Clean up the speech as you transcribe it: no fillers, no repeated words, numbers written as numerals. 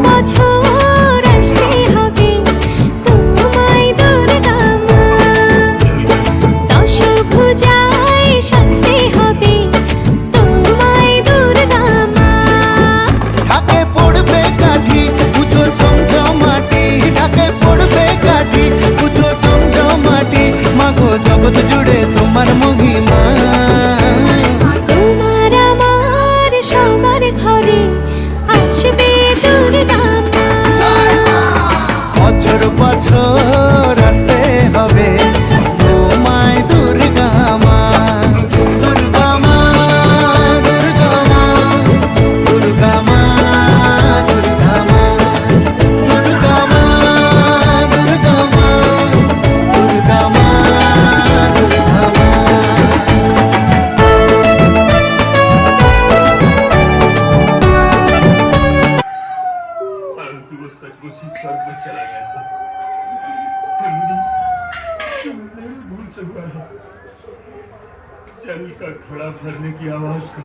বছর আসতে হবে তোমায় দুর্গা মা, দশভুজায় সাজতে হবে তোমায় দুর্গা মা। ঢাকে পড়বে কাঠি পুজো জমজমাটি, ঢাকে পড়বে কাঠি পুজো জমজমাটি, মাগো জগৎ জুড়ে তোমার মহিমা। তোমার আমার সবার ঘরে আসবে দুর্গা মা। বছর বছর আসতে হবে তোমায় দুর্গা মা, দুর্গা মা, দুর্গা মা, দুর্গা মা, দুর্গা মা, দুর্গা মা, দুর্গা মা, দুর্গা মা, দুর্গা মা। परंतु वो सचमुच ही स्वर्ग में चला गया था। भूल से हुआ है। जल का घड़ा भरने की आवाज